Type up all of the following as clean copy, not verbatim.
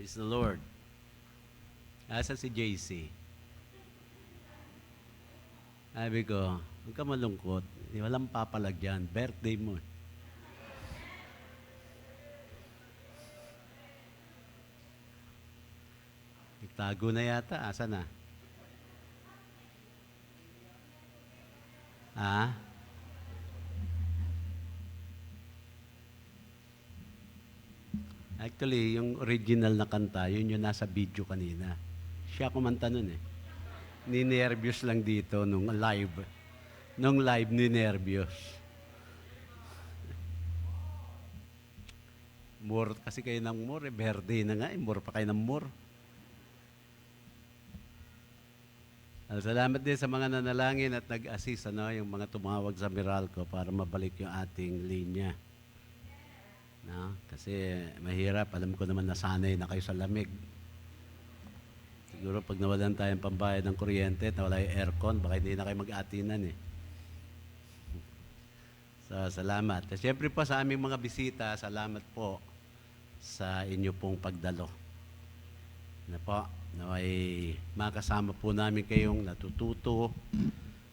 Praise the Lord. Asa si JC? Sabi ko, huwag ka malungkot. Walang papalagyan. Birthday mo. Itago na yata. Asa na? Ha? Actually, yung original na kanta, yun yung nasa video kanina. Siya kumanta nun eh. Ninervyos lang dito nung live. Nung live, ninervyos. More kasi kayo ng more, eh. Birthday na nga, eh. More pa kayo ng more. Salamat din sa mga nanalangin at nag-assist, yung mga tumawag sa Meralco para mabalik yung ating linya. No? Kasi mahirap, alam ko naman nasanay na kayo sa lamig. Siguro pag nawalan tayong pambayad ng kuryente, nawala yung aircon, baka hindi na kayo mag-atinan eh. So, salamat. At syempre po sa aming mga bisita, salamat po sa inyo pong pagdalo. Na po, naway makasama po namin kayong natututo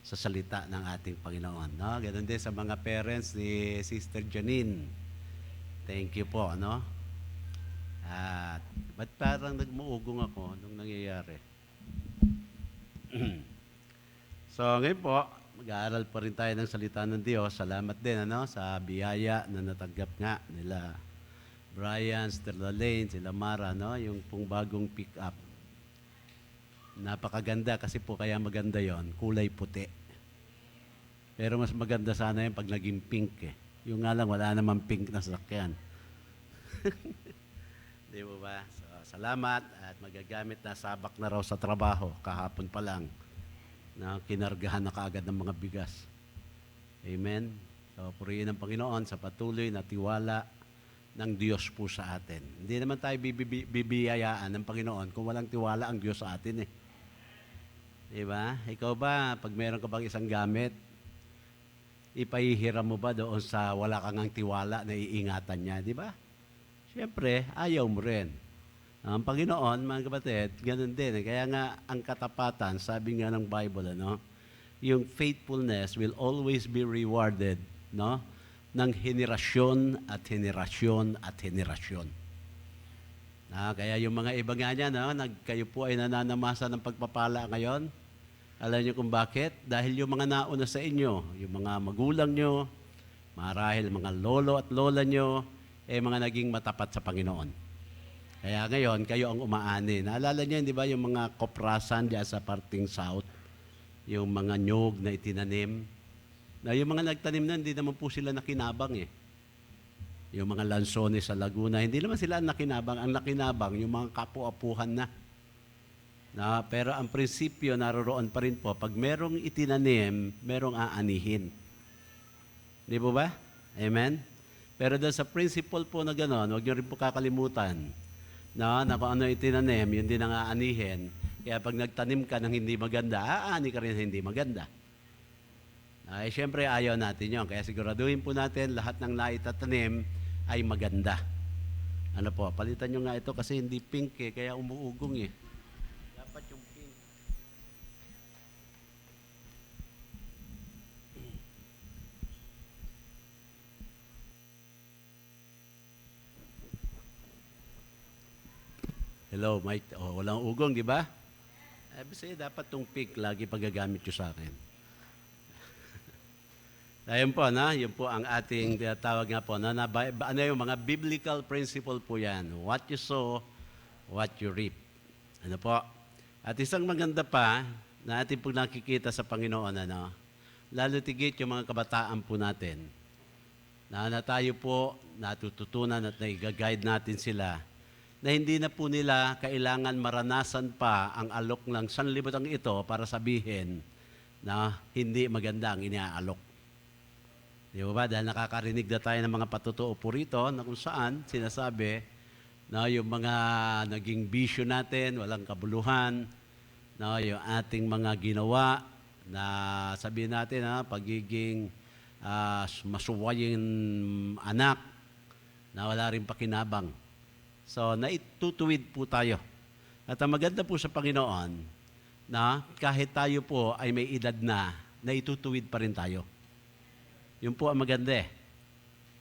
sa salita ng ating Panginoon. No? Ganon din sa mga parents ni Sister Janine. Thank you po, ano? At ba't parang nagmuugong ako nung nangyayari? So, ngayon po, mag-aaral pa rin tayo ng salita ng Diyos. Salamat din, sa biyaya na natanggap nga nila Brian, Stella Lane, sila Mara, yung pong bagong pick-up. Napakaganda kasi po kaya maganda yon, kulay puti. Pero mas maganda sana yung pag naging pink eh. Yung nga lang, wala namang pink na sasakyan. Di ba ba? So, salamat at magagamit na sabak na raw sa trabaho. Kahapon pa lang na kinargahan na kaagad ng mga bigas. Amen? So, purihin ng Panginoon sa patuloy na tiwala ng Diyos po sa atin. Hindi naman tayo bibiyayaan ng Panginoon kung walang tiwala ang Diyos sa atin eh. Di ba? Ikaw ba, pag meron ka bang isang gamit, ipahihiram mo ba doon sa wala kang ang tiwala na iingatan niya, di ba? Siyempre, ayaw mo rin. Ang Panginoon, mga kapatid, ganun din. Kaya nga, ang katapatan, sabi nga ng Bible, yung faithfulness will always be rewarded, ng henerasyon at henerasyon at henerasyon. Kaya yung mga iba nga niya, kayo po ay nananamasa ng pagpapala ngayon. Alam niyo kung bakit? Dahil yung mga nauna sa inyo, yung mga magulang nyo, marahil mga lolo at lola nyo, mga naging matapat sa Panginoon. Kaya ngayon, kayo ang umaani. Naalala niyo, di ba, yung mga koprasan diyan sa parting south, yung mga nyog na itinanim. Na yung mga nagtanim na, hindi naman po sila nakinabang eh. Yung mga lansones sa Laguna, hindi naman sila nakinabang. Ang nakinabang, yung mga kapu-apuhan na. Pero ang prinsipyo naroroon pa rin po, pag merong itinanim, merong aanihin. Di po ba? Amen? Pero doon sa principle po na gano'n, huwag niyo rin po kakalimutan na kung ano itinanim, yun din ang aanihin. Kaya pag nagtanim ka ng hindi maganda, aani ka rin ng hindi maganda. Siyempre ayaw natin yun. Kaya siguraduhin po natin lahat ng naitatanim ay maganda. Ano po, palitan nyo nga ito kasi hindi pink eh, kaya umuugong eh. Dapat yung pink. Hello, Mike. Oh, walang ugong, di ba? Kasi dapat yung pink lagi pagagamit nyo sa akin. Ayun po, yun po ang ating tinatawag nga po, ano yung mga biblical principle po yan. What you sow, what you reap. Ano po? At isang maganda pa, na ating po nakikita sa Panginoon, lalo tigit yung mga kabataan po natin, na tayo po natututunan at nai-guide natin sila, na hindi na po nila kailangan maranasan pa ang alok ng sanlibutan ito para sabihin na hindi maganda ang iniaalok. Di ba? Dahil nakakarinig na tayo ng mga patutuo po rito na kung saan sinasabi na yung mga naging bisyo natin, walang kabuluhan, yung ating mga ginawa na sabihin natin, pagiging masuwaying anak na wala rin pakinabang So, naitutuwid po tayo. At ang maganda po sa Panginoon, na kahit tayo po ay may edad na, naitutuwid pa rin tayo. Yun po ang maganda eh.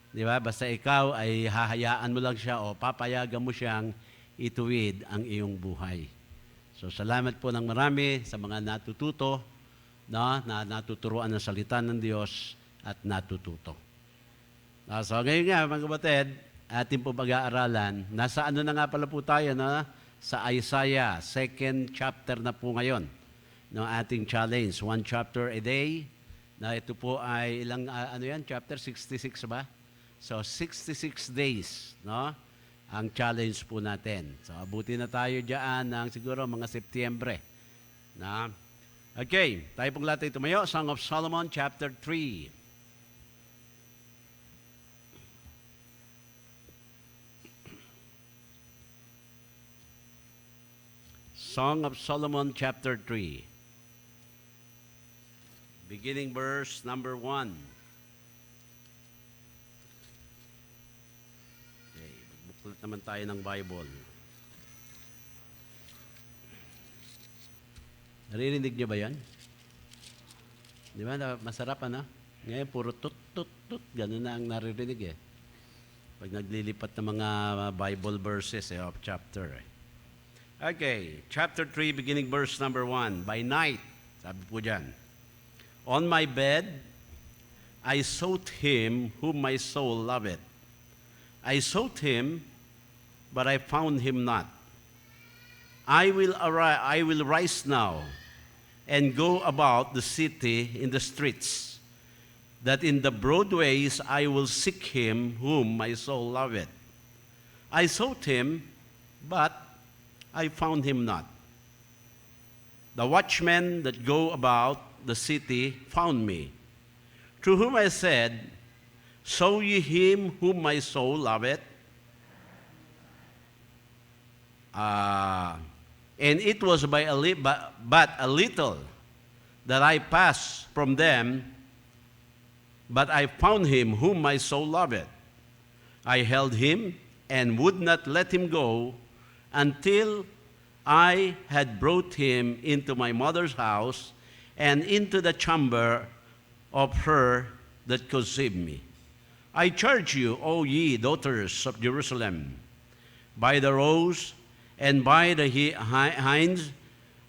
Di ba? Basta ikaw ay hahayaan mo lang siya o papayagan mo siyang ituwid ang iyong buhay. So, salamat po ng marami sa mga natututo, na natuturuan ng salita ng Diyos at natututo. So, ngayon nga, mga kapatid, ating po pag-aaralan, nasa ano na nga pala po tayo, na sa Isaiah, 2nd chapter na po ngayon ng ating challenge, 1 chapter a day, na ito po ay ilang, chapter 66 ba? So, 66 days, no? Ang challenge po natin. So, abuti na tayo dyan ng siguro mga Setyembre. Na? Okay, tayo pong lahat ay tumayo. Song of Solomon, chapter 3. Song of Solomon, chapter 3. Beginning verse number 1. Okay, magbuklat naman tayo ng Bible. Naririnig niyo ba yan? Di ba? Masarap, ano? Ngayon, puro tut. Ganun na ang naririnig eh. Pag naglilipat ng mga Bible verses of chapter. Okay, chapter 3, beginning verse number 1. By night, sabi po dyan, on my bed, I sought him whom my soul loveth. I sought him, but I found him not. I will rise now and go about the city in the streets, that in the broad ways I will seek him whom my soul loveth. I sought him, but I found him not. The watchmen that go about the city found me, to whom I said, saw ye him whom my soul loveth? And it was but a little that I passed from them, but I found him whom my soul loveth. I held him and would not let him go until I had brought him into my mother's house and into the chamber of her that conceived me. I charge you, O ye daughters of Jerusalem, by the roes and by the hinds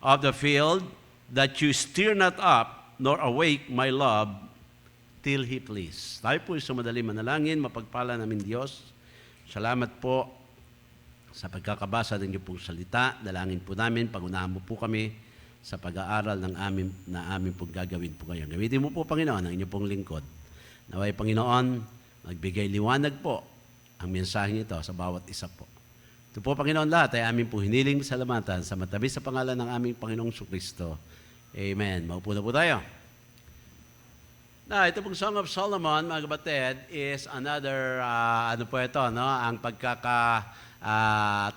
of the field, that you stir not up, nor awake my love, till he please. Tayo po sa madaling manalangin, mapagpala namin Diyos. Salamat po sa pagkakabasa ng iyong pong salita. Dalangin po namin, pagunahan mo po kami sa pag-aaral ng amin pong gagawin po ngayon. Gamitin mo po, Panginoon, ang inyong pong lingkod. Naway, Panginoon, magbigay liwanag po ang mensaheng ito sa bawat isa po. Ito po, Panginoon, lahat ay amin po hiniling salamatan sa matabi sa pangalan ng aming Panginoong Kristo. Amen. Maupo na po tayo. Ito pong Song of Solomon, mga kapatid, is another, ang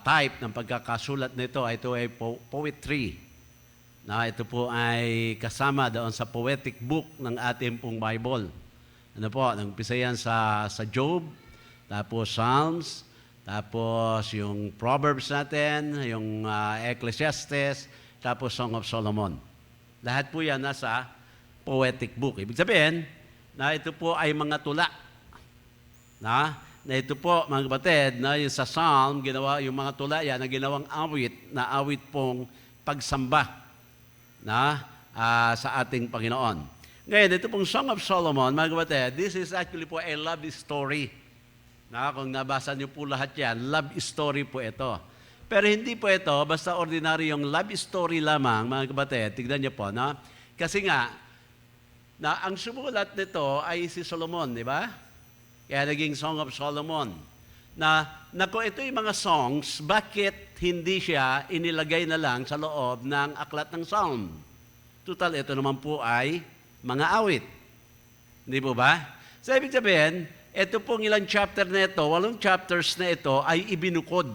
type ng pagkakasulat nito. Ito ay poetry. Ito po ay kasama doon sa poetic book ng ating pong Bible. Nag-umpisa yan sa Job, tapos Psalms, tapos yung Proverbs natin, yung Ecclesiastes, tapos Song of Solomon. Lahat po yan nasa poetic book. Ibig sabihin, na ito po ay mga tula. Na ito po, mga kapatid, na yung sa Psalm, yung mga tula yan na ginawang awit pong pagsamba sa ating Panginoon. Ngayon, ito pong Song of Solomon, mga kapatid, this is actually po a love story. Kung nabasa niyo po lahat yan, love story po ito. Pero hindi po ito, basta ordinaryong love story lamang, mga kapatid. Tignan niyo po, no? Kasi nga, ang sumulat nito ay si Solomon, di ba? Kaya naging Song of Solomon. Kung ito yung mga songs, bakit hindi siya inilagay na lang sa loob ng aklat ng Psalm? Total, ito naman po ay mga awit. Hindi po ba? So, ibig sabihin, ito pong ilang chapter na ito, 8 chapters na ito ay ibinukod.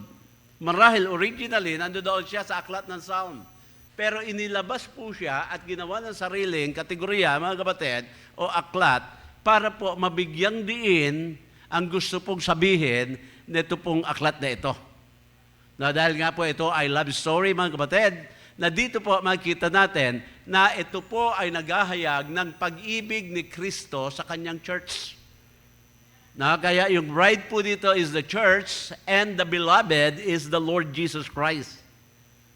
Marahil originally, nandoon siya sa aklat ng Psalm. Pero inilabas po siya at ginawa ng sariling kategorya, mga kapatid, o aklat, para po mabigyang diin ang gusto pong sabihin nito pong aklat na ito. Na dahil nga po ito ay love story, mga kapatid, na dito po makita natin na ito po ay naghahayag ng pag-ibig ni Kristo sa kanyang church. Na kaya yung bride po dito is the church and the beloved is the Lord Jesus Christ.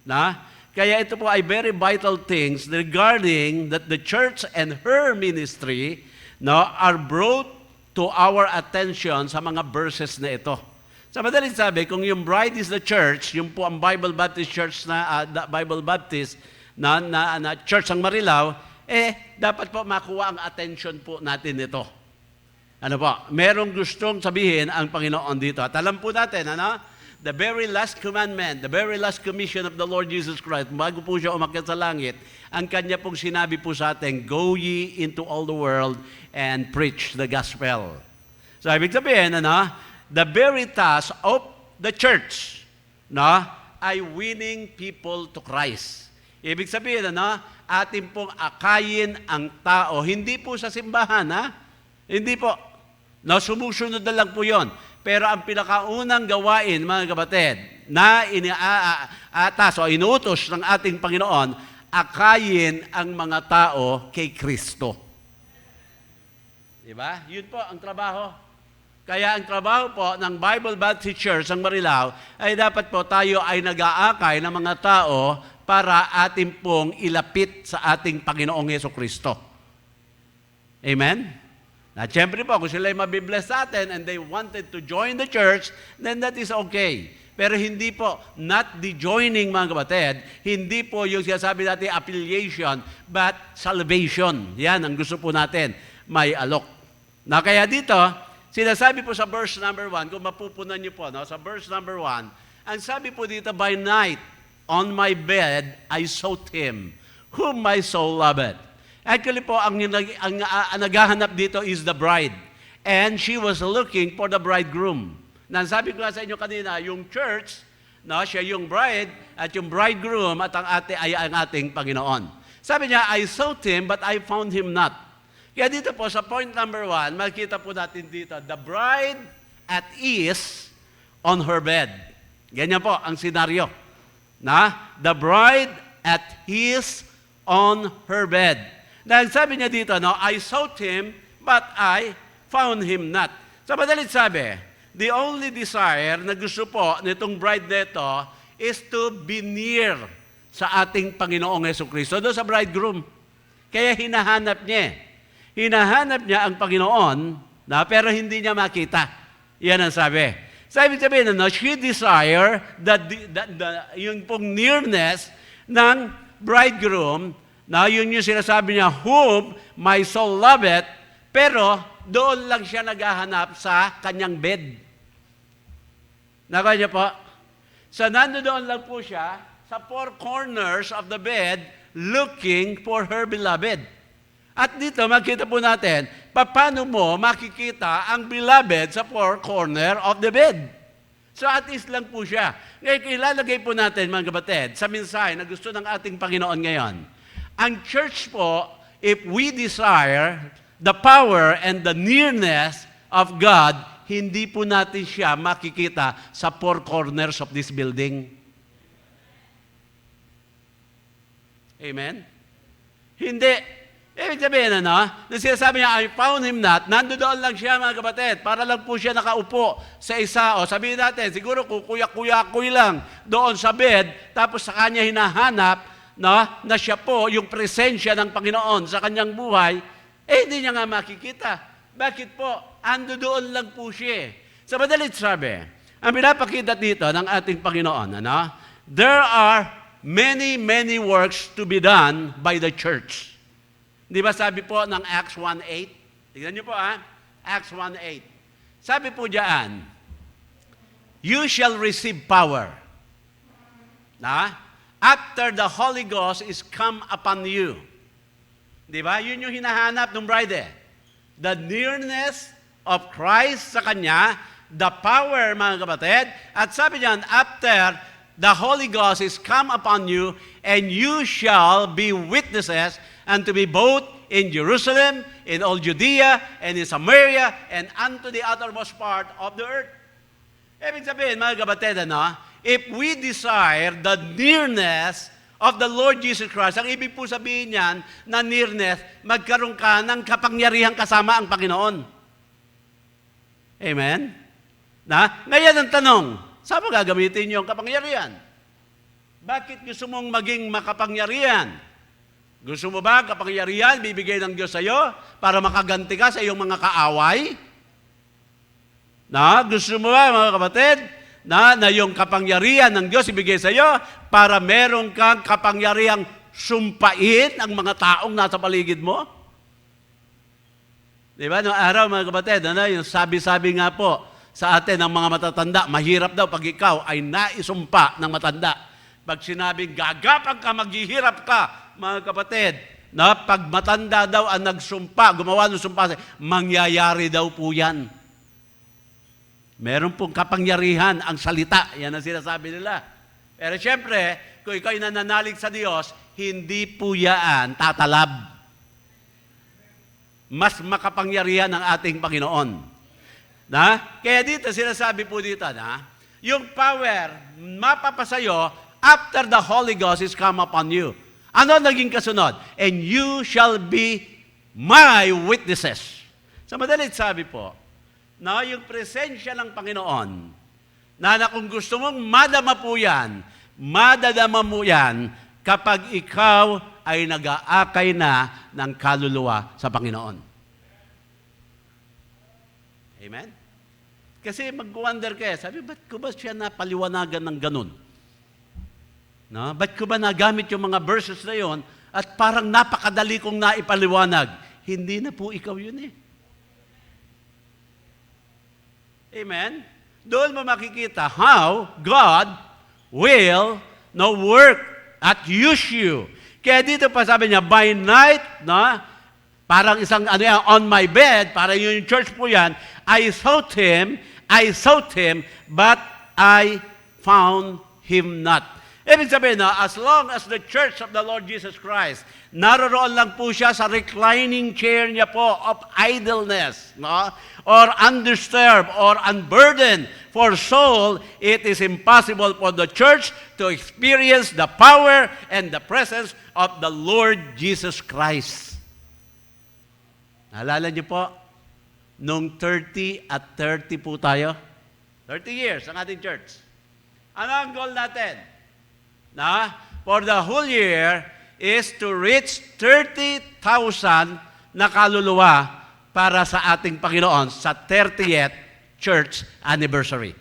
Na kaya ito po ay very vital things regarding that the church and her ministry are brought to our attention sa mga verses na ito. Sa madaling sabi, kung yung bride is the church, yung po ang Bible Baptist Church Bible Baptist na church ang Marilao, dapat po makuha ang attention po natin ito. Ano po? Merong gustong sabihin ang Panginoon dito. At alam po natin, the very last commandment, the very last commission of the Lord Jesus Christ, bago po siya umakyat sa langit, ang kanya pong sinabi po sa atin, go ye into all the world and preach the gospel. So, ibig sabihin, the very task of the church ay winning people to Christ. Ibig sabihin, atin pong akayin ang tao. Hindi po sa simbahan, Hindi po. Sumusunod na lang po yon. Pero ang pinakaunang gawain, mga kapatid, na iniaatas o inuutos ng ating Panginoon, akayin ang mga tao kay Kristo. Diba? Yun po ang trabaho. Kaya ang trabaho po ng Bible Baptist Church ang Marilao ay dapat po tayo ay nag-aakay ng mga tao para atin pong ilapit sa ating Panginoong Jesucristo. Amen? At syempre po, kung sila ay mabibless sa atin and they wanted to join the church, then that is okay. Pero hindi po, not the joining, mga kapatid, hindi po yung sinasabi natin affiliation, but salvation. Yan ang gusto po natin, may alok. Na kaya dito, sinasabi po sa verse number 1, kung mapupunan niyo po, sa verse number 1, ang sabi po dito, by night, on my bed, I sought him, whom my soul loved. Actually po, ang naghahanap dito is the bride. And she was looking for the bridegroom. Sabi ko nga sa inyo kanina, yung church, siya yung bride, at yung bridegroom, at ang ating Panginoon. Sabi niya, I sought him, but I found him not. Kaya dito po, sa point number 1, makikita po natin dito, the bride at ease on her bed. Ganyan po ang senaryo. The bride at ease on her bed. Sabi niya dito, I sought him, but I found him not. Sa madalit sabi, the only desire na gusto po nitong bride nito is to be near sa ating Panginoong Jesucristo, doon sa bridegroom. Kaya hinahanap niya. Hinahanap niya ang Panginoon, pero hindi niya makita. Yan ang sabi. Sabi, she desire yung pong nearness ng bridegroom, yun yung sinasabi niya, whom my soul loveth, pero doon lang siya naghahanap sa kanyang bed. Nakaya niyo po? So, nandoon lang po siya sa four corners of the bed looking for her beloved. At dito, makita po natin, paano mo makikita ang beloved sa four corner of the bed? So, at least lang po siya. Ngayon, ilalagay po natin, mga kapatid, sa mensahe na gusto ng ating Panginoon ngayon. Ang church po, if we desire the power and the nearness of God, hindi po natin siya makikita sa four corners of this building. Amen? Hindi. Ibig sabihin, na sinasabi niya, I found him not, nandoon lang siya, mga kapatid, para lang po siya nakaupo sa isa, o sabihin natin, siguro kukuya-kuya-kuy lang doon sa bed, tapos sa kanya hinahanap, na siya po, yung presensya ng Panginoon sa kanyang buhay, hindi niya nga makikita. Bakit po? Andoon lang po siya. Sa madalit sabi, ang pinapakita dito ng ating Panginoon, there are many, many works to be done by the church. Di ba sabi po ng Acts 1:8? Tignan niyo po Acts 1:8. Sabi po diyan, you shall receive power. After the Holy Ghost is come upon you. Di ba? Yun yung hinahanap ng bride. The nearness of Christ sa kanya, the power, mga kapatid. At sabi diyan, after the Holy Ghost is come upon you, and you shall be witnesses and to be both in Jerusalem, in all Judea, and in Samaria, and unto the uttermost part of the earth. Ibig sabihin, mga kapatid, if we desire the nearness of the Lord Jesus Christ, ang ibig po sabihin niyan na nearness, magkaroon ka ng kapangyarihan kasama ang Panginoon. Amen? Ngayon ang tanong, saan mo gagamitin yung kapangyarihan? Bakit gusto mong maging makapangyarihan? Gusto mo ba kapangyarihan bibigay ng Diyos sa iyo para makaganti ka sa iyong mga kaaway? Gusto mo ba, mga kapatid, na yung kapangyarihan ng Diyos ibigay sa iyo para meron kang kapangyarihang sumpain ang mga taong nasa paligid mo? Di ba? Noong araw, mga kapatid, yung sabi-sabi nga po sa atin ng mga matatanda, mahirap daw pag ikaw ay naisumpa ng matanda. Pag sinabing gagapang ka, maghihirap ka, mga kapatid, na pag matanda daw ang nagsumpa, gumawa ng sumpa, mangyayari daw po yan. Meron pong kapangyarihan ang salita. Yan ang sinasabi nila. Pero siyempre, kung ikaw ay nananalig sa Diyos, hindi po yan tatalab. Mas makapangyarihan ang ating Panginoon. Kaya dito, sinasabi po dito, yung power mapapasayo after the Holy Ghost is come upon you. Ano naging kasunod? And you shall be my witnesses. Sa madalit sabi po, yung presensya ng Panginoon, na kung gusto mong madama po yan, madadama mo yan kapag ikaw ay nag-aakay na ng kaluluwa sa Panginoon. Amen? Kasi mag-wonder ka, sabi, ba't ko ba siya napaliwanagan ng ganun? Ba't ko ba nagamit yung mga verses na yon at parang napakadali kong naipaliwanag? Hindi na po ikaw yun eh. Amen? Doon mo makikita how God will work at use you. Kaya dito pa sabi niya, by night, parang isang on my bed, parang yung church po yan, I sought him, but I found him not. Ibig sabihin as long as the church of the Lord Jesus Christ, naroon lang po siya sa reclining chair niya po of idleness, or undisturbed, or unburdened for soul, it is impossible for the church to experience the power and the presence of the Lord Jesus Christ. Naalala niyo po, nung 30 at 30 po tayo, 30 years ang ating church. Ano ang goal natin? For the whole year is to reach 30,000 na kaluluwa para sa ating Panginoon sa 30th church anniversary.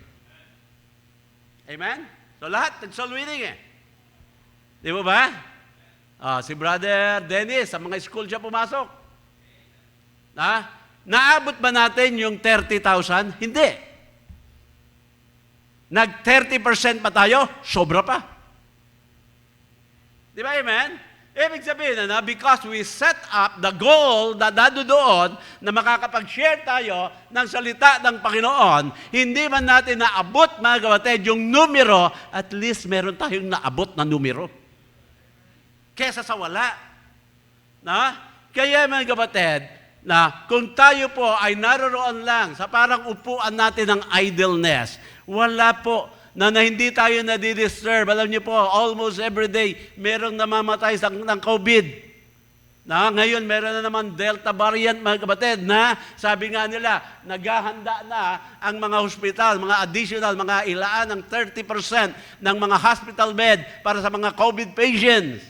Amen? So lahat, nag-soul winning eh. Di ba? Si Brother Dennis, sa mga school siya pumasok. Naabot ba natin yung 30,000? Hindi. Nag-30% pa tayo? Sobra pa. Di ba, amen? Ibig sabihin because we set up the goal na doon na makakapag-share tayo ng salita ng Panginoon, hindi man natin naabot, mga kapatid, yung numero, at least meron tayong naabot na numero. Kesa sa wala. Kaya, mga kapatid, kung tayo po ay naroon lang sa parang upuan natin ng idleness, wala po, na hindi tayo nadidisturb. Alam niyo po, almost every day, merong namamatay ng COVID. Ngayon, meron na naman Delta variant, mga kapatid, na sabi nga nila, naghahanda na ang mga hospital, mga additional, mga ilaan ng 30% ng mga hospital bed para sa mga COVID patients.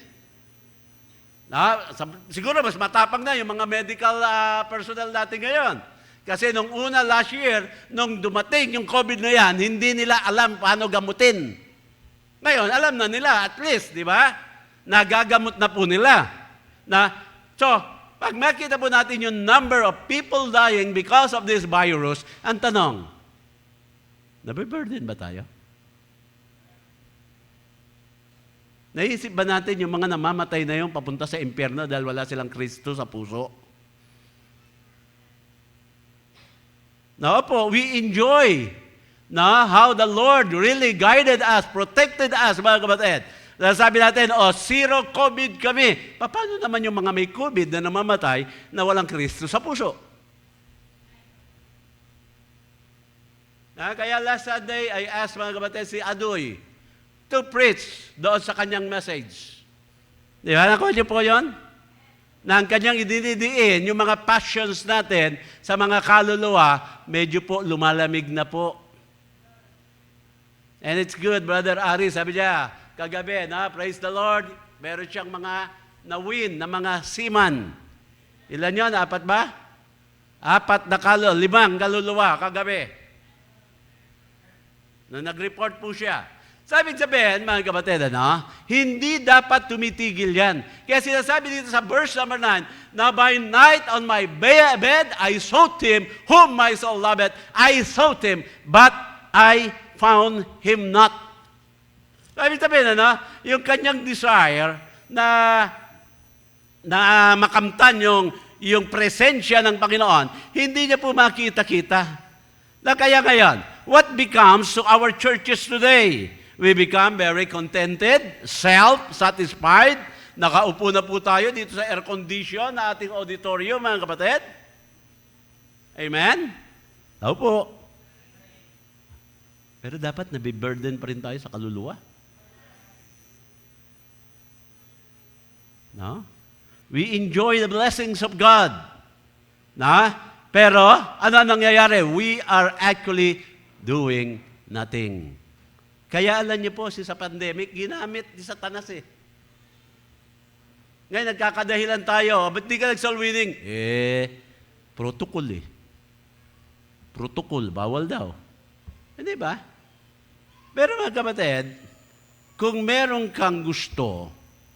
Siguro mas matapang na yung mga medical personnel natin ngayon. Kasi nung una last year, nung dumating yung COVID na yan, hindi nila alam paano gamutin. Ngayon, alam na nila at least, di ba? Nagagamot na po nila. So, pag makita po natin yung number of people dying because of this virus, ang tanong, nabiburden ba tayo? Naisip ba natin yung mga namamatay na yung papunta sa impyerno dahil wala silang Kristo sa puso? We enjoy how the Lord really guided us, protected us, mga kapatid. Sabi natin, zero COVID kami. Paano naman yung mga may COVID na namamatay na walang Kristo sa puso? Kaya last Sunday, I asked mga kapatid si Adoy to preach doon sa kanyang message. Di ba? Nakuha niyo po yun? Na ang kanyang idinidiin, yung mga passions natin sa mga kaluluwa, medyo po lumalamig na po. And it's good, Brother Ari, sabi niya, kagabi, praise the Lord, meron siyang mga na-win na mga seaman. Ilan yun? 4 ba? 4 na 5 kaluluwa kagabi. Na nag-report po siya. Sabihin, mga kapatid, hindi dapat tumitigil yan. Kaya sinasabi dito sa verse number 9, na by night on my bed, I sought Him, whom my soul loveth. I sought Him, but I found Him not. Sabihin, yung kanyang desire na makamtan yung presensya ng Panginoon, hindi niya po makita-kita. Na kaya ngayon, what becomes to our churches today? We become very contented, self-satisfied. Nakaupo na po tayo dito sa air condition na ating auditorium, mga kapatid. Amen? Tao po. Pero dapat nabiburden pa rin tayo sa kaluluwa. No? We enjoy the blessings of God. Pero, ano nangyayari? We are actually doing nothing. Kaya alam niyo po, sa pandemic, ginamit ni Satanas eh. Ngayon, nagkakadahilan tayo. Ba't di ka nag-soul-winning? Protocol eh. Protocol, bawal daw. Hindi ba? Pero mga kapatid, kung meron kang gusto,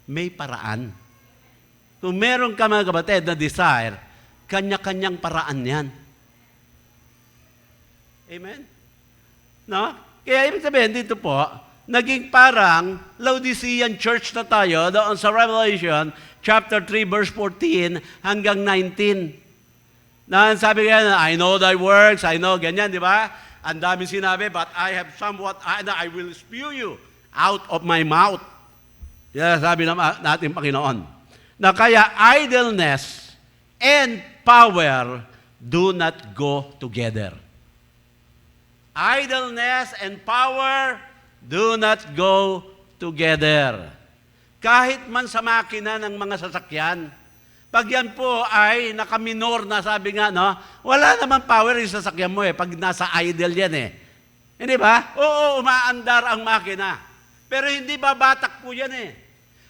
may paraan. Kung meron ka mga kapatid na desire, kanya-kanyang paraan yan. Amen? No? Kaya ibig sabihin dito po, naging parang Laodicean church na tayo doon sa Revelation chapter 3 verse 14 hanggang 19. Na sabi nga, I know thy works, I know, ganyan, di ba? Ang dami sinabi, but I have somewhat, I will spew you out of my mouth. Yan sabi natin Panginoon. Na kaya idleness and power do not go together. Idleness and power do not go together. Kahit man sa makina ng mga sasakyan, pag yan po ay nakaminor na, sabi nga, wala naman power yung sasakyan mo pag nasa idle yan Hindi ba? Oo, umaandar ang makina. Pero hindi babatak po yan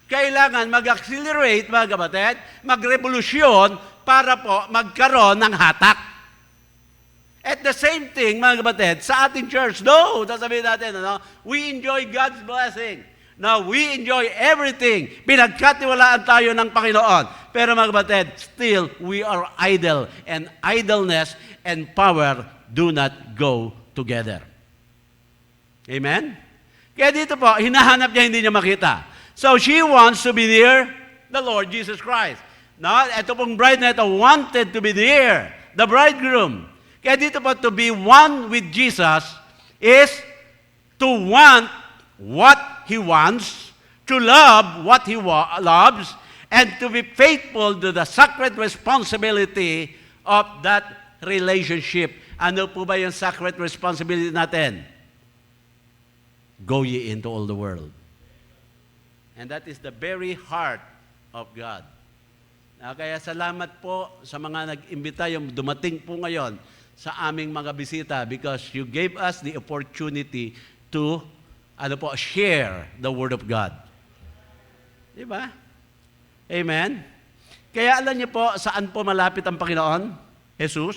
Kailangan mag-accelerate, mga kapatid, mag-revolusyon para po magkaroon ng hatak. At the same thing, mga kapatid, sa ating church, sasabihin natin, we enjoy God's blessing. Now, we enjoy everything. Pinagkatiwalaan tayo ng Panginoon. Pero mga kapatid, still, we are idle. And idleness and power do not go together. Amen? Kaya dito po, hinahanap niya, hindi niya makita. So, she wants to be near the Lord Jesus Christ. Now, ito pong bride na ito wanted to be near the bridegroom. Kaya dito po, to be one with Jesus is to want what He wants, to love what He loves, and to be faithful to the sacred responsibility of that relationship. Ano po ba yung sacred responsibility natin? Go ye into all the world. And that is the very heart of God. Kaya salamat po sa mga nag-imbita, yung dumating po ngayon sa aming mga bisita because you gave us the opportunity to share the Word of God. Di ba? Amen? Kaya alam niyo po, saan po malapit ang Panginoon? Jesus?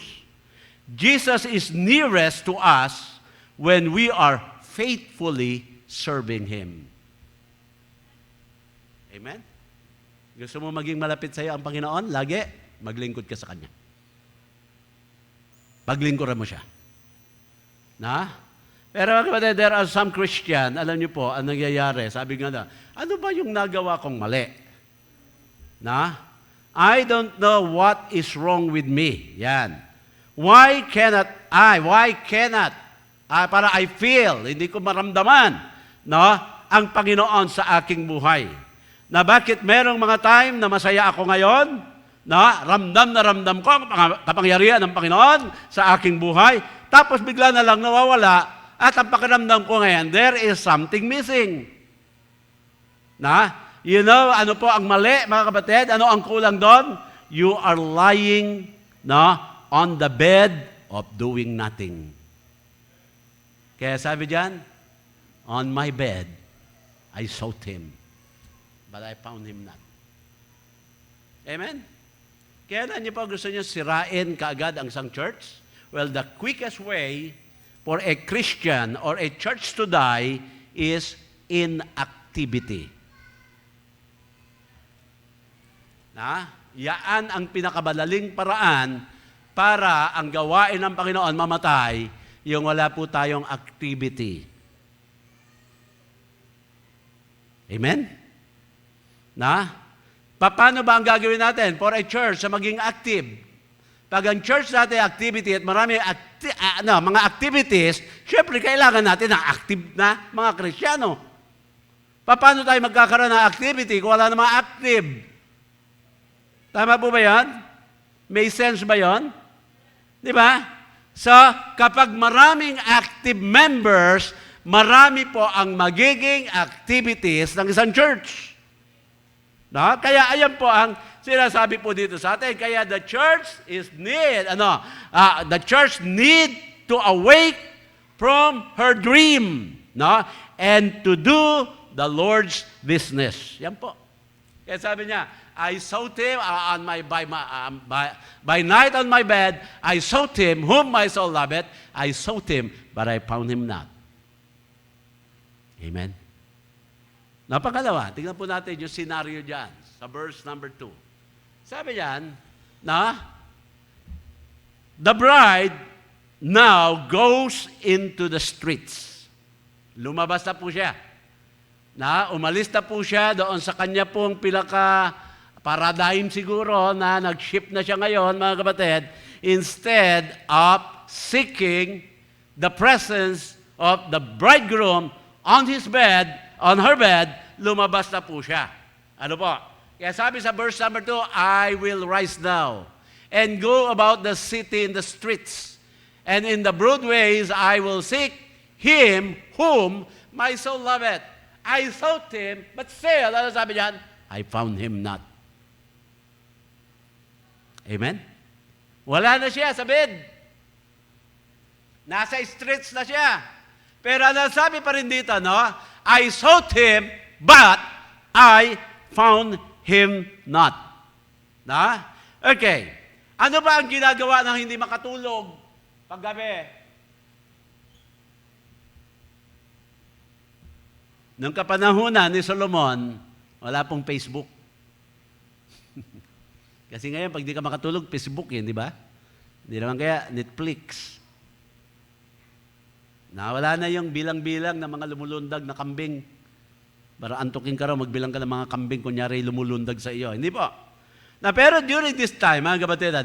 Jesus is nearest to us when we are faithfully serving Him. Amen? Gusto mo maging malapit sa iyo ang Panginoon? Lagi, maglingkod ka sa Kanya. Paglingkuran mo siya. Pero kapatid, there are some Christian, alam niyo po, ang nangyayari, sabi nga ano ba yung nagawa kong mali? I don't know what is wrong with me. Yan. Why cannot I? Para I feel, hindi ko maramdaman, ang Panginoon sa aking buhay. Na bakit merong mga time na masaya ako ngayon, ramdam na ramdam ko ang kapangyarihan ng Panginoon sa aking buhay, tapos bigla na lang nawawala, at ang pakiramdam ko ngayon, there is something missing. You know, ano po ang mali, mga kapatid? Ano ang kulang doon? You are lying on the bed of doing nothing. Kaya sabi diyan, on my bed, I sought him, but I found him not. Amen? Kailan niyo pa gusto niyo sirain kaagad ang isang church? Well, the quickest way for a Christian or a church to die is inactivity. Yaan ang pinakamadaling paraan para ang gawain ng Panginoon mamatay, yung wala po tayong activity. Amen? Paano ba ang gagawin natin for a church na maging active? Pag ang church natin activity at marami mga activities, syempre kailangan natin ng active na mga Kristiyano. Paano tayo magkakaroon ng activity kung wala namang active? Tama po ba yan? May sense ba yan? Di ba? So, kapag maraming active members, marami po ang magiging activities ng isang church. Kaya ayan po ang sinasabi po dito sa atin. Kaya the church the church need to awake from her dream, and to do the Lord's business. Yan po. Kaya sabi niya, I sought him by night on my bed, I sought him, whom my soul loveth, I sought him, but I found him not. Amen? Napakalawa, tingnan po natin yung scenario dyan, sa verse number 2. Sabi yan, the bride now goes into the streets. Lumabas na po siya. Umalis na po siya doon sa kanya pong paradigm siguro na nag-shift na siya ngayon, mga kapatid, instead of seeking the presence of the bridegroom on her bed, lumabas na po siya. Ano po? Kaya sabi sa verse number 2, I will rise now and go about the city in the streets, and in the broad ways I will seek him whom my soul loveth. I sought him, but still, ano sabi diyan? I found him not. Amen? Wala na siya sa bed. Nasa streets na siya. Pero ano sabi pa rin dito, I sought him, but I found him not. Okay. Ano ba ang ginagawa ng hindi makatulog paggabi? Nung kapanahunan ni Solomon, wala pong Facebook. Kasi ngayon, pag di ka makatulog, Facebook yun, di ba? Hindi naman kaya Netflix. Wala na yung bilang-bilang ng mga lumulundag na kambing. Para antukin ka raw, magbilang ka ng mga kambing, kunyari lumulundag sa iyo. Hindi po. Pero during this time, mga kapatid,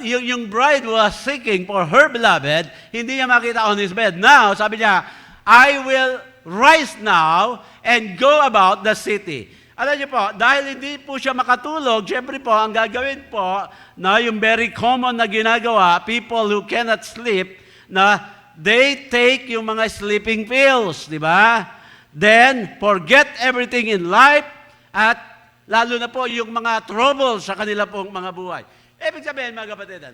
yung bride was seeking for her beloved, hindi niya makita on his bed. Now, sabi niya, I will rise now and go about the city. Alam niyo po, dahil hindi po siya makatulog, siyempre po, ang gagawin po, yung very common na ginagawa, people who cannot sleep, they take yung mga sleeping pills, di ba? Then, forget everything in life, at lalo na po yung mga troubles sa kanila pong mga buhay. Ibig sabihin, mga kapatid,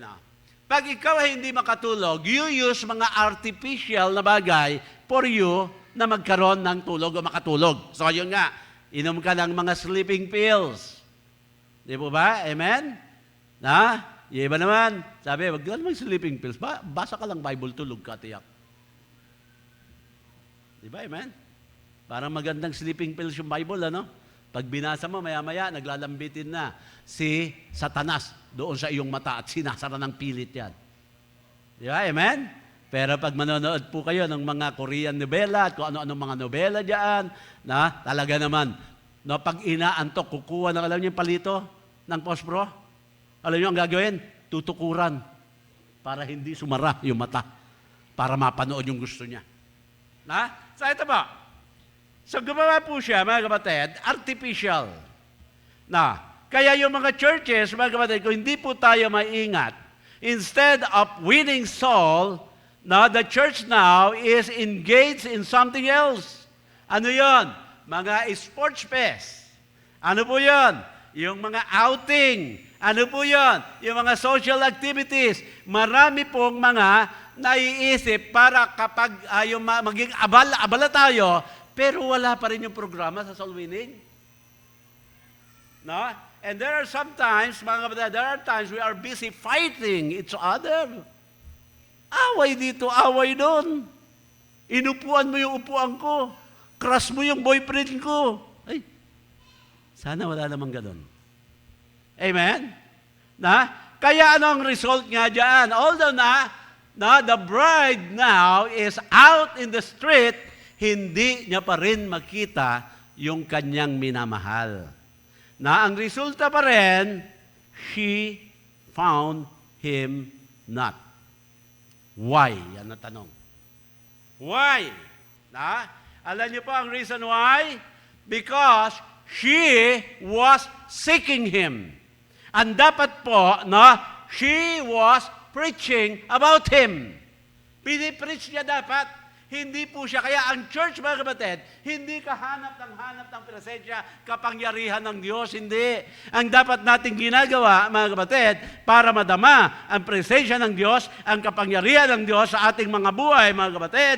pag ikaw ay hindi makatulog, you use mga artificial na bagay for you na magkaroon ng tulog o makatulog. So, yun nga, inom ka ng mga sleeping pills. Di po ba? Amen? Yung iba naman, sabi, wag ka naman sleeping pills. Basa ka lang Bible, tulog ka, tiyak. Di ba? Amen? Parang magandang sleeping pills yung Bible, Pag binasa mo, maya-maya, naglalambitin na si Satanas doon sa iyong mata at sinasara ng pilit yan. Di ba? Amen? Pero pag manonood po kayo ng mga Korean novela at kung ano-ano mga novela dyan, talaga naman, pag inaantok, kukuha ng, alam niyo yung palito ng pospro? Alam niyo ang gagawin? Tutukuran para hindi sumara yung mata, para mapanood yung gusto niya. So ito ba? So gumawa po siya, mga kapatid, artificial. Kaya yung mga churches, mga kapatid, kung hindi po tayo maingat, Instead of winning soul, now the church now is engaged in something else. Ano yon? Mga sports fest. Ano po yon? Yung mga outing. Ano po yon? Yung mga social activities. Marami pong mga naiisip para kapag maging abala tayo, pero wala pa rin yung programa sa soul winning. No? And there are sometimes, mga kapatid, there are times we are busy fighting each other. Away dito, away doon. Inupuan mo yung upuan ko. Crush mo yung boyfriend ko. Ay, sana wala namang ganun. Amen? Kaya ano ang result nga dyan? Although the bride now is out in the street, hindi niya pa rin makita yung kanyang minamahal. Ang resulta pa rin, she found him not. Why? Yan ang tanong. Why? Alam niyo po ang reason why? Because she was seeking him. And dapat po, she was preaching about him. Pinipreach niya dapat. Hindi po siya. Kaya ang church, mga kapatid, hindi ka hanap ng presensya, kapangyarihan ng Diyos. Hindi. Ang dapat nating ginagawa, mga kapatid, para madama ang presensya ng Diyos, ang kapangyarihan ng Diyos sa ating mga buhay, mga kapatid,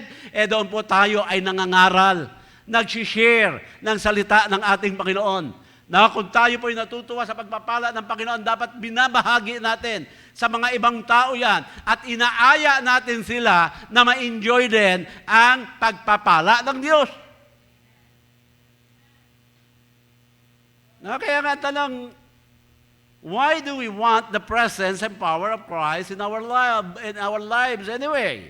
doon po tayo ay nangangaral, nagsishare ng salita ng ating Panginoon. Kung tayo po'y natutuwa sa pagpapala ng Panginoon, dapat binabahagi natin sa mga ibang tao yan at inaaya natin sila na ma-enjoy din ang pagpapala ng Diyos. Kaya nga tanong, why do we want the presence and power of Christ in our lives anyway?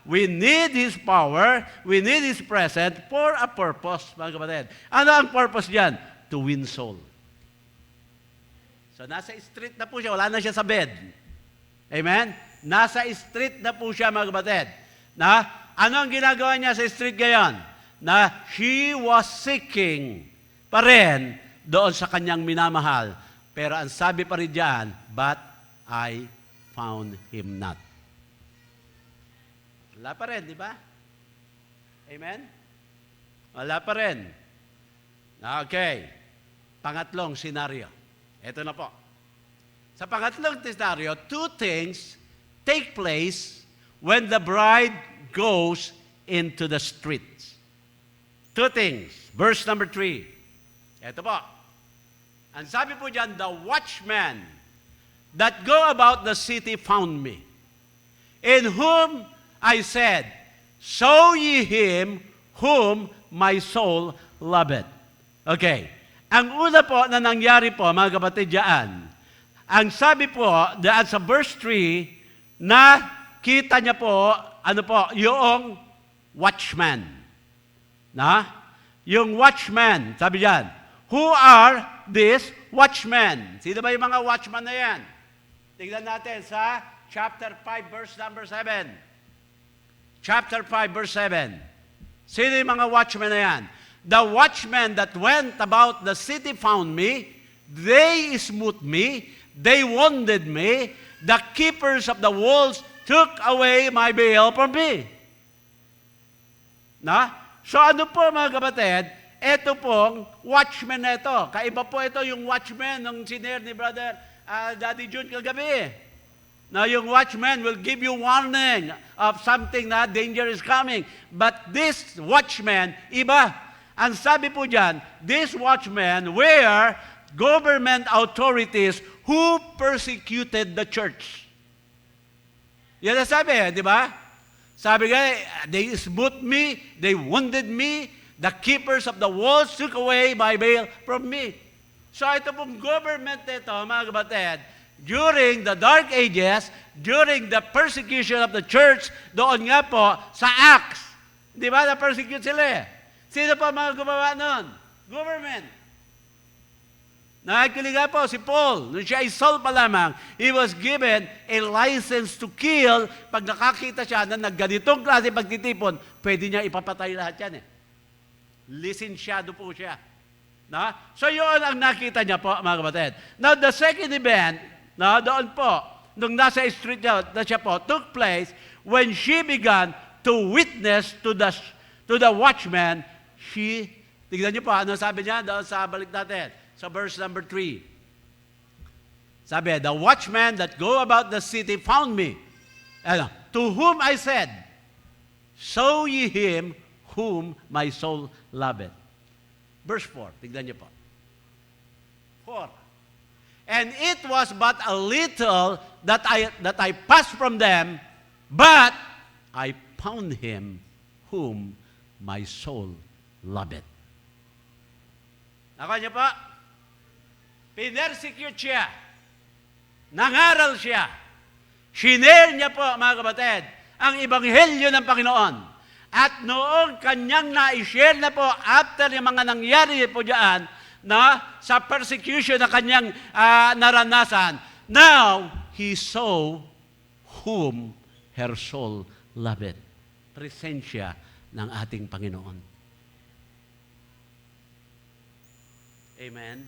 We need His power, we need His presence for a purpose, mga kapatid. Ano ang purpose diyan? To win soul. So, nasa street na po siya, wala na siya sa bed. Amen? Nasa street na po siya, mga kapatid. Ano ang ginagawa niya sa street ngayon? She was seeking pa rin doon sa kanyang minamahal. Pero ang sabi pa rin diyan, but I found him not. Wala pa rin, di ba? Amen? Wala pa rin. Okay. Pangatlong senaryo. Ito na po. Sa pangatlong senaryo, two things take place when the bride goes into the streets. Two things. Verse number 3. Ito po. Ang sabi po dyan, the watchmen that go about the city found me, in whom I said, show ye him whom my soul loveth. Okay. Ang una po na nangyari po, mga kapatid dyan, ang sabi po, daan sa verse 3, na kita niya po, yung watchman. Yung watchman, sabi dyan, who are these watchmen? Sino ba yung mga watchman na yan? Tignan natin sa chapter 5, verse number 7. Chapter 5, verse 7. Sino yung mga watchmen na yan? The watchmen that went about the city found me. They smote me. They wounded me. The keepers of the walls took away my veil from me. So ano po, mga kapatid? Ito pong watchman na ito. Kaiba po ito yung watchman ng senior ni Brother Daddy June kagabi. Yung watchman will give you warning of something na danger is coming. But this watchman, iba. Ang sabi po dyan, these watchmen were government authorities who persecuted the church. Yan ang sabi, di ba? Sabi nga, they smote me, they wounded me, the keepers of the walls took away my veil from me. So ito pong government nito, mga kapatid, during the dark ages, during the persecution of the church, doon nga po sa Acts, di ba, na-persecute sila eh. Sino pa mga gumawa nun? Government. Nakikiliga po si Paul. Nung siya ay Saul pa lamang, he was given a license to kill. Pag nakakita siya na nagganitong klase pagtitipon, pwede niya ipapatay lahat yan eh. Lisensyado po siya. So yun ang nakita niya po, mga kapatid. Now, the second event, doon po, nung nasa street na siya po, took place when she began to witness to the watchman. Tignan niyo po, ano sabi niya doon sa balik natin, sa verse number 3. Sabi, the watchman that go about the city found me, to whom I said, show ye him whom my soul loveth. Verse 4, tignan niyo po. 4. And it was but a little that I passed from them, but I found him whom my soul loveth. Naka niyo po, pinersecute siya, nangaral siya, shinare niya po, mga kapatid, ang ebanghelyo ng Panginoon. At noong kanyang na-share na po, after yung mga nangyari po diyan, na sa persecution na kanyang naranasan, now he saw whom her soul loveth. Presensya ng ating Panginoon. Amen?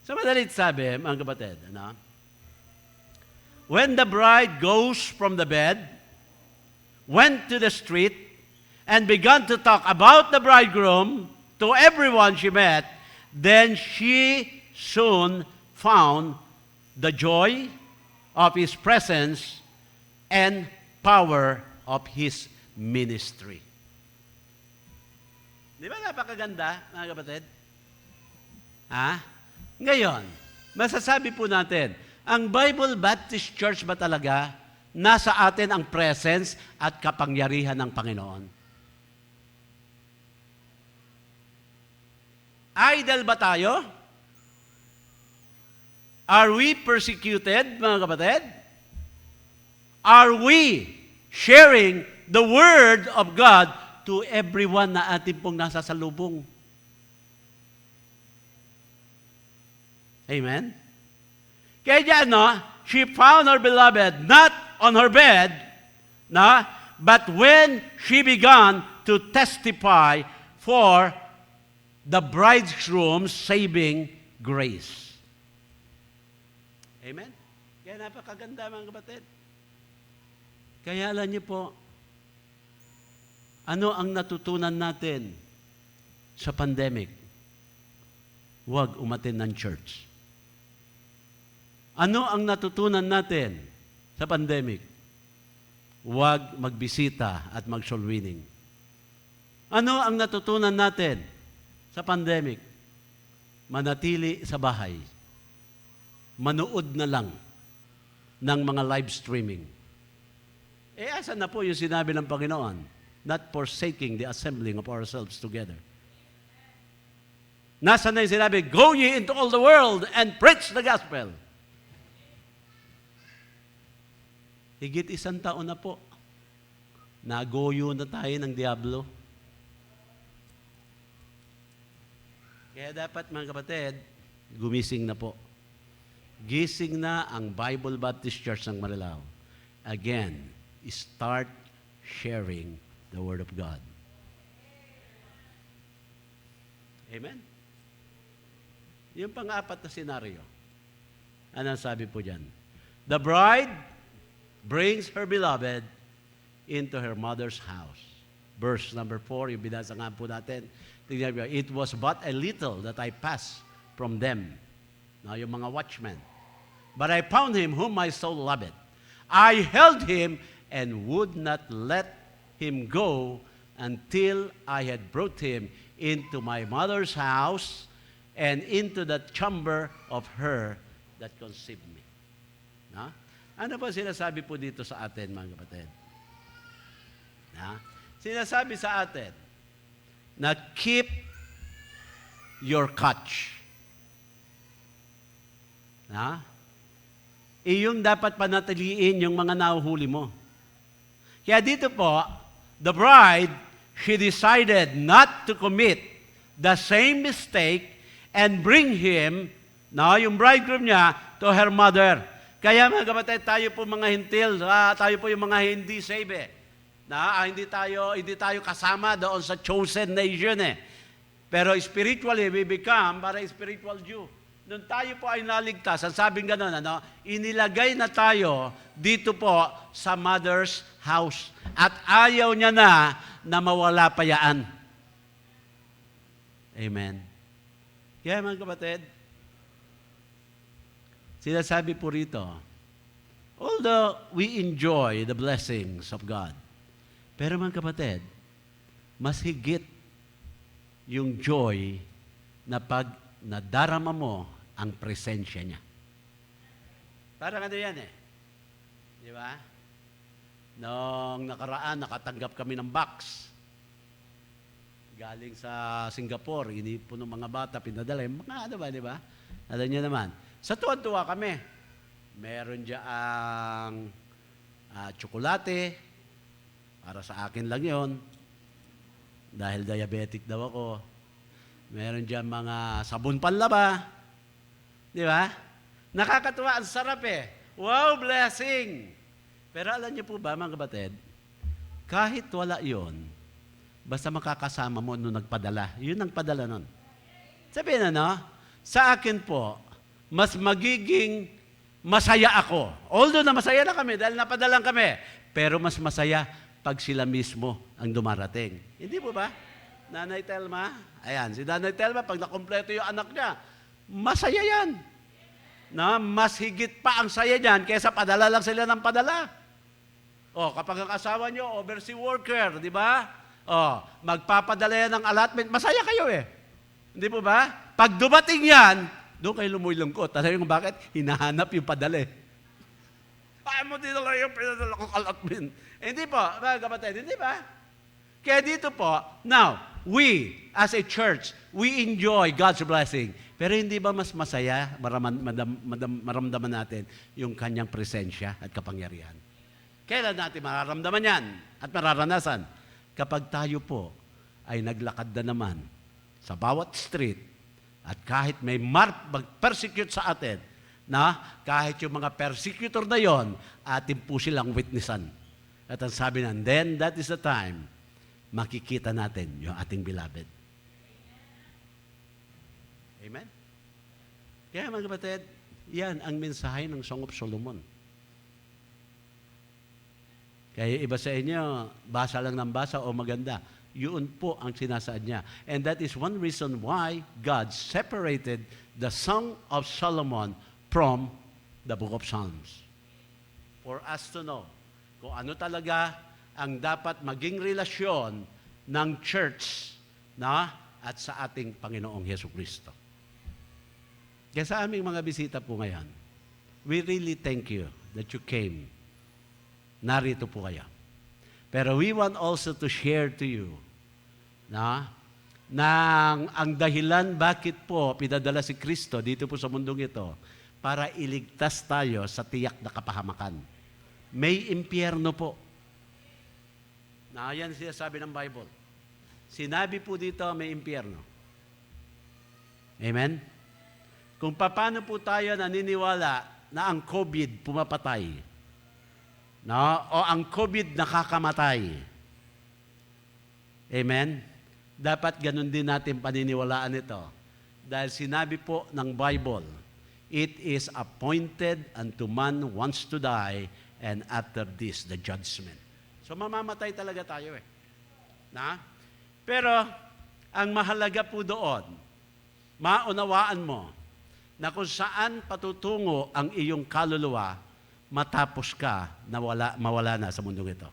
So madalit sabi, mga kapatid, when the bride goes from the bed, went to the street, and began to talk about the bridegroom to everyone she met, then she soon found the joy of his presence and power of his ministry. Di ba napakaganda, mga kapatid? Ngayon, masasabi po natin, ang Bible Baptist Church ba talaga nasa atin ang presence at kapangyarihan ng Panginoon? Idle ba tayo? Are we persecuted, mga kapatid? Are we sharing the Word of God to everyone na ating pong nasa salubong? Amen? Kaya diyan, she found her beloved not on her bed, but when she began to testify for the bridegroom's saving grace. Amen? Kaya napakaganda, mga kapatid. Kaya alam niyo po, ano ang natutunan natin sa pandemic? Huwag umattend ng church. Ano ang natutunan natin sa pandemic? Huwag magbisita at mag-soul winning. Ano ang natutunan natin sa pandemic? Manatili sa bahay. Manood na lang ng mga live streaming. Asan na po yung sinabi ng Panginoon? Not forsaking the assembling of ourselves together. Nasaan na yung sinabi, go ye into all the world and preach the gospel. Higit 1 taon na po, nagoyo na tayo ng diablo. Kaya dapat, mga kapatid, gumising na po. Gising na ang Bible Baptist Church ng Marilao. Again, start sharing the Word of God. Amen? Yung pang-apat na senaryo. Ano sabi po dyan? The bride brings her beloved into her mother's house. Verse number 4, yung binasa nga po natin. It was but a little that I passed from them. Now, yung mga watchmen. But I found him whom my soul loveth. I held him and would not let him go until I had brought him into my mother's house and into the chamber of her that conceived me. Ano ba sinasabi po dito sa atin, mga kapatid? Sinasabi sa atin na keep your catch. Iyong dapat panatiliin yung mga nahuhuli mo. Kaya dito po, the bride, she decided not to commit the same mistake and bring him, yung bridegroom niya, to her mother. Kaya mga kapatid, tayo po mga hintil, tayo po yung mga hindi saved. Hindi tayo kasama doon sa chosen nation. Pero spiritually, we become para spiritual Jew. nung tayo po ay naligtas, ang sabing gano'n, inilagay na tayo dito po sa mother's house. At ayaw niya na mawala pa yaan. Amen. Kaya mga kapatid, sinasabi po rito, although we enjoy the blessings of God, pero mga kapatid, mas higit yung joy na pag nadarama mo ang presensya niya. Parang ano yan Di ba? Noong nakaraan, nakatanggap kami ng box. Galing sa Singapore, inipon ng mga bata, pinadala. Mga ano ba, di ba? Alam niyo naman. Sa tuwan-tuwa kami. Meron diyang tsokolate. Para sa akin lang yon. Dahil diabetic daw ako. Meron dyan mga sabon panlaba. Di ba? Nakakatuwa, ang sarap Wow, blessing! Pero alam niyo po ba, mga kapatid, kahit wala yon, basta makakasama mo nung nagpadala. Yun ang padala nun. Sabihin sa akin po, mas magiging masaya ako. Although na masaya na kami dahil napadalang kami, pero mas masaya pag sila mismo ang dumarating. Hindi po ba? Nanay Telma, ayan, si Nanay Telma, pag nakompleto yung anak niya, masaya yan. Mas higit pa ang saya niyan kaysa padala lang sila ng padala. Kapag ang asawa niyo, overseas worker, di ba? Magpapadala yan ng allotment, masaya kayo Hindi po ba? Pag dumating yan, doon kayo lumulungkot. Alam niyo bakit? Hinahanap yung padala Paano mo dinala yung pinadala kong allotment? Hindi po, mga kapatid, hindi ba? Kaya dito po, now, we, as a church, we enjoy God's blessing. Pero hindi ba mas masaya maramdaman natin yung kanyang presensya at kapangyarihan? Kailan natin mararamdaman yan at mararanasan? Kapag tayo po ay naglakad na naman sa bawat street at kahit may mag-persecute sa atin, kahit yung mga persecutor na yon, atin po silang witnessan. At ang sabi then that is the time makikita natin yung ating beloved. Amen? Kaya mga kapatid, yan ang mensahe ng Song of Solomon. Kaya iba sa inyo, basa lang ng basa o maganda. Yun po ang sinasaad niya. And that is one reason why God separated the Song of Solomon from the Book of Psalms. For us to know kung ano talaga ang dapat maging relasyon ng church at sa ating Panginoong Jesucristo. Kaya sa aming mga bisita po ngayon, we really thank you that you came. Narito po kayo. Pero we want also to share to you ang dahilan bakit po pinadala si Kristo dito po sa mundong ito para iligtas tayo sa tiyak na kapahamakan. May impyerno po. Yan siya sabi ng Bible. Sinabi po dito may impyerno. Amen? Kung paano po tayo naniniwala na ang COVID pumapatay, o ang COVID nakakamatay. Amen? Dapat ganun din natin paniniwalaan ito. Dahil sinabi po ng Bible, it is appointed unto man once to die, and after this, the judgment. So mamamatay talaga tayo Pero, ang mahalaga po doon, maunawaan mo na kung saan patutungo ang iyong kaluluwa matapos ka na mawala na sa mundong ito.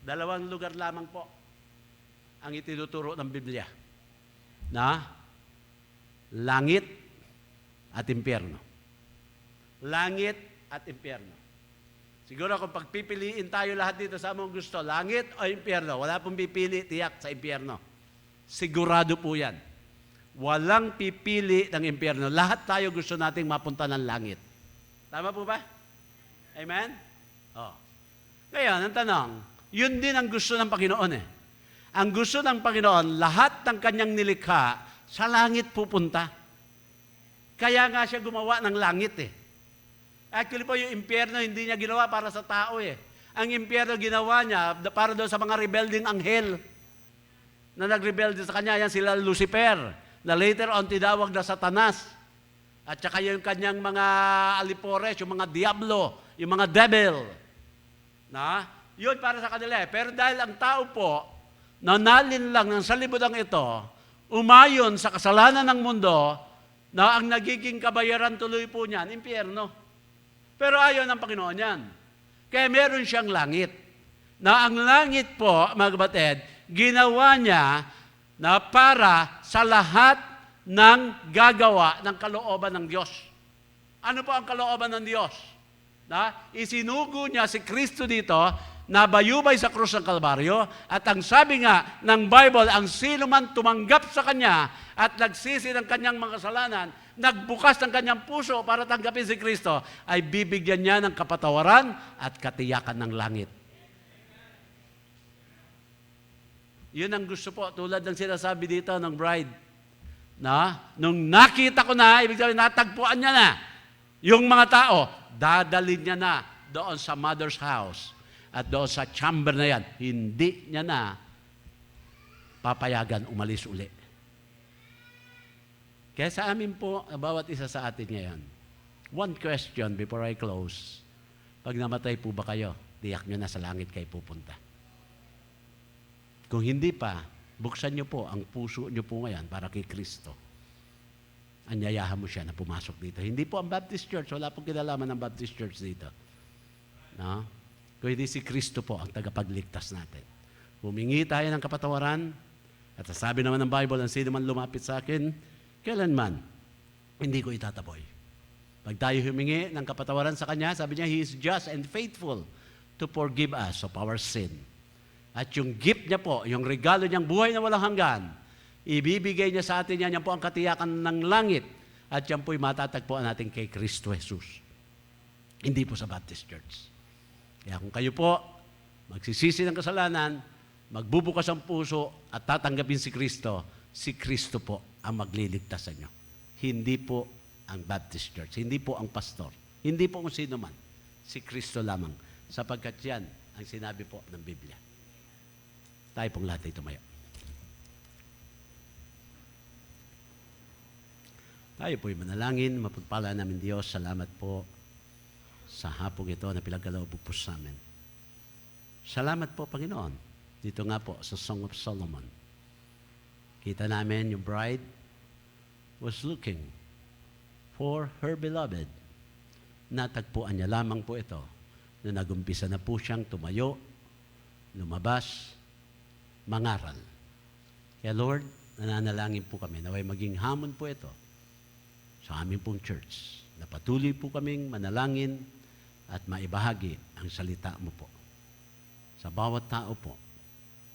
2 lugar lamang po ang itinuturo ng Biblia langit at impyerno. Langit at impyerno. Siguro kung pagpipiliin tayo lahat dito sa among gusto, langit o impyerno, wala pong pipili tiyak sa impyerno. Sigurado po yan. Walang pipili ng impyerno. Lahat tayo gusto nating mapunta ng langit. Tama po ba? Amen? Ngayon, ang tanong, yun din ang gusto ng Panginoon Ang gusto ng Panginoon, lahat ng kanyang nilikha sa langit pupunta. Kaya nga siya gumawa ng langit Actually po, yung impyerno, hindi niya ginawa para sa tao Ang impyerno ginawa niya para doon sa mga rebelding anghel na nagrebelde sa kanya. Yan sila Lucifer, na later on tinawag na Satanas. At saka yung kanyang mga alipores, yung mga diablo, yung mga devil. Yun para sa kanila eh. Pero dahil ang tao po, nanalin lang ng sanlibutan ito, umayon sa kasalanan ng mundo, na ang nagiging kabayaran tuloy po niyan, impyerno. Pero ayaw ng Panginoon yan. Kaya meron siyang langit. Na ang langit po, mga kapatid, ginawa niya na para sa lahat ng gagawa ng kalooban ng Diyos. Ano po ang kalooban ng Diyos? Isinugo niya si Kristo dito, nabayubay sa krus ng Kalbaryo, at ang sabi nga ng Bible, ang sino man tumanggap sa Kanya at nagsisi ng kanyang mga kasalanan, nagbukas ng kanyang puso para tanggapin si Kristo, ay bibigyan niya ng kapatawaran at katiyakan ng langit. Yun ang gusto po, tulad ng sinasabi dito ng bride. Nung nakita ko na, ibig sabihin, natagpuan niya na, yung mga tao, dadalhin niya na doon sa mother's house at doon sa chamber na yan. Hindi niya na papayagan umalis uli. Kaya sa amin po, bawat isa sa atin ngayon, one question before I close. Pag namatay po ba kayo, tiyak nyo na sa langit kayo pupunta. Kung hindi pa, buksan niyo po ang puso niyo po ngayon para kay Kristo. Anyayahan mo siya na pumasok dito. Hindi po ang Baptist Church, wala pong kinalaman ng Baptist Church dito. Kung hindi si Kristo po ang tagapagligtas natin. Humingi tayo ng kapatawaran, at sabi naman ng Bible, ang sino man lumapit sa akin, kailanman, hindi ko itataboy. Pag tayo humingi ng kapatawaran sa Kanya, sabi niya, He is just and faithful to forgive us of our sin. At yung gift niya po, yung regalo niyang buhay na walang hanggan, ibibigay niya sa atin yan po ang katiyakan ng langit. At yan po'y matatagpuan natin kay Kristo Jesus. Hindi po sa Baptist Church. Kaya kung kayo po, magsisisi ng kasalanan, magbubukas ang puso at tatanggapin si Kristo po ang magliligtas sa inyo. Hindi po ang Baptist Church, hindi po ang pastor, hindi po kung sino man, si Kristo lamang. Sapagkat yan ang sinabi po ng Biblia. Tayo pong lahat ay tumayo. Tayo po'y manalangin, mapagpala namin Diyos. Salamat po sa hapong ito na pinagkaloob po sa amin. Salamat po, Panginoon. Dito nga po sa Song of Solomon. Kita namin yung bride was looking for her beloved. Natagpuan niya lamang po ito na nagumpisa na po siyang tumayo, lumabas, mangaral. Kaya Lord, nananalangin po kami naway maging hamon po ito sa aming pong church. Na patuloy po kaming manalangin at maibahagi ang salita mo po sa bawat tao po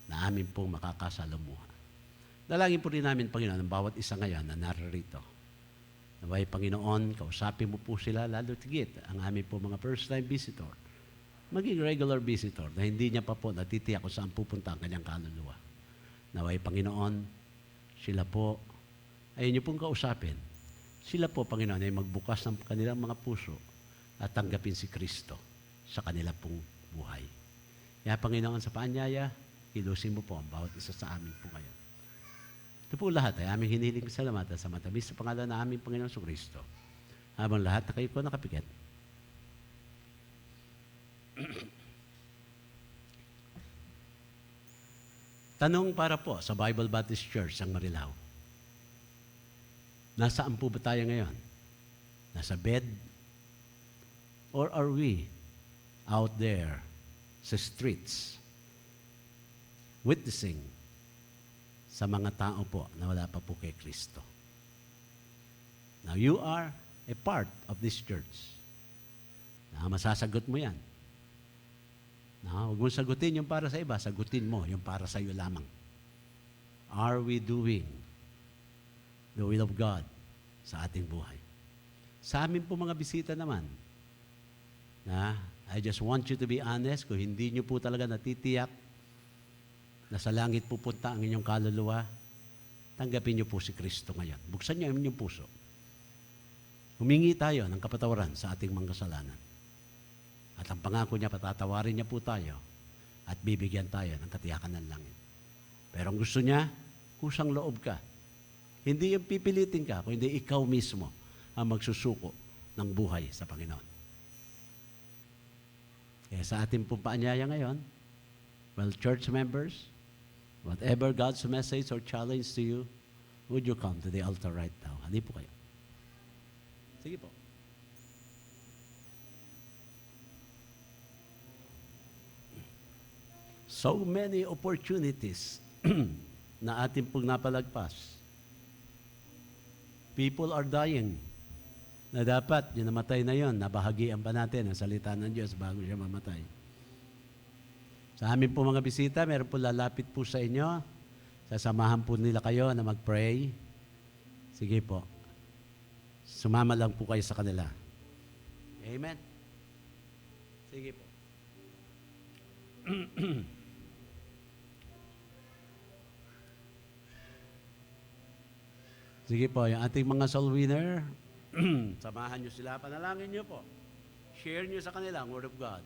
na amin pong makakasalamuha. Dalangin po rin namin, Panginoon, ang bawat isa ngayon na naririto. Naway, Panginoon, kausapin mo po sila, lalo tigit ang aming po mga first-time visitor. Maging regular visitor na hindi niya pa po natitiyak kung saan pupunta ang kanyang kaluluwa. Naway, Panginoon, sila po, ayun niyo pong kausapin. Sila po, Panginoon, ay magbukas ng kanilang mga puso at tanggapin si Kristo sa kanila pong buhay. Kaya, Panginoon, sa paanyaya, ilusin mo po ang bawat isa sa amin po ngayon. Ito po lahat ay aming hinihiling salamat sa matamis sa pangalan na aming Panginoon sa Kristo. Habang lahat na kayo po nakapikit. Tanong para po sa Bible Baptist Church ang Marilao. Nasaan po ba tayo ngayon? Nasa bed? Or are we out there sa streets witnessing sa mga tao po na wala pa po kay Kristo? Now, you are a part of this church. Masasagot mo yan. Huwag mong sagutin yung para sa iba, sagutin mo yung para sa iyo lamang. Are we doing the will of God sa ating buhay? Sa amin po mga bisita naman, I just want you to be honest, kung hindi nyo po talaga natitiyak na sa langit pupunta ang inyong kaluluwa, tanggapin nyo po si Kristo ngayon. Buksan nyo ang inyong puso. Humingi tayo ng kapatawaran sa ating mga kasalanan. At ang pangako niya, patatawarin niya po tayo at bibigyan tayo ng katiyakan ng langit. Pero ang gusto niya, kusang loob ka. Hindi yung pipilitin ka, kundi ikaw mismo ang magsusuko ng buhay sa Panginoon. Kaya sa ating pong paanyaya ngayon, well, church members, whatever God's message or challenge to you, would you come to the altar right now? Hindi po kayo. Sige po. So many opportunities na ating pong napalagpas. People are dying na dapat yung namatay na yon, nabahagian pa natin ang salita ng Diyos bago siya mamatay. Sa amin po mga bisita, meron po lalapit po sa inyo. Sasamahan po nila kayo na mag-pray. Sige po. Sumama lang po kayo sa kanila. Amen. Sige po. Sige po, yung ating mga soul winner, samahan nyo sila, panalangin nyo po. Share nyo sa kanila ang Word of God.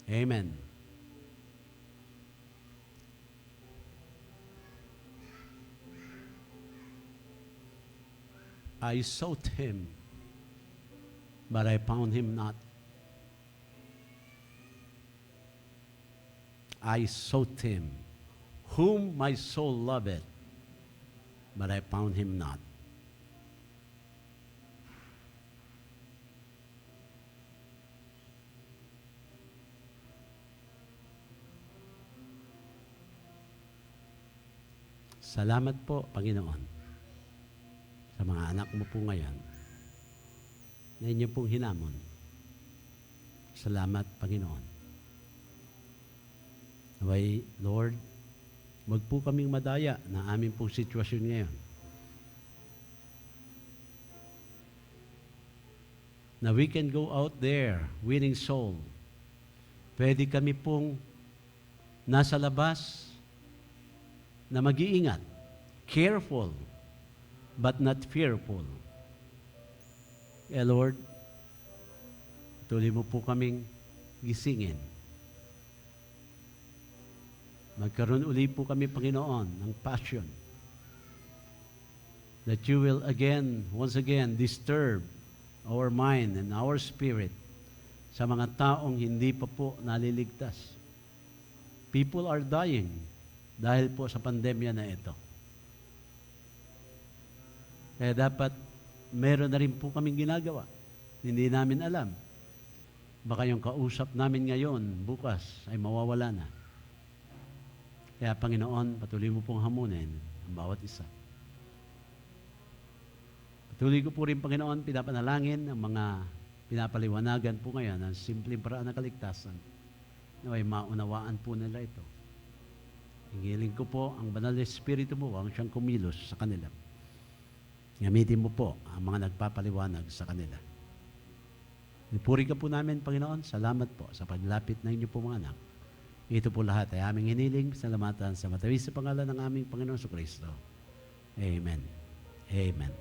Amen. I sought him, but I found him not. I sought him, whom my soul loveth, but I found him not. Salamat po, Panginoon, sa mga anak mo po ngayon na inyo pong hinamon. Salamat, Panginoon. Naway, Lord, wag po kaming madaya na aming pong sitwasyon ngayon. Na we can go out there winning soul. Pwede kami pong nasa labas na mag-iingat, careful, but not fearful. Lord, tuloy mo po kaming gisingin. Magkaroon uli po kami, Panginoon, ng passion that you will once again, disturb our mind and our spirit sa mga taong hindi pa po naliligtas. People are dying dahil po sa pandemya na ito. Kaya dapat meron na rin po kaming ginagawa. Hindi namin alam. Baka yung kausap namin ngayon, bukas, ay mawawala na. Kaya Panginoon, patuloy mo pong hamunin ang bawat isa. Patuloy ko po rin, Panginoon, pinapanalangin ang mga pinapaliwanagan po ngayon ang simpleng paraan ng kaligtasan na may maunawaan po nila ito. Hingilin ko po ang banal na Espiritu mo ang siyang kumilos sa kanila. Gamitin mo po ang mga nagpapaliwanag sa kanila. Puri ka po namin, Panginoon. Salamat po sa paglapit ng inyo po mga anak. Ito po lahat ay aming hiniling, salamatan sa matawis sa pangalan ng aming Panginoon Kristo. Amen. Amen.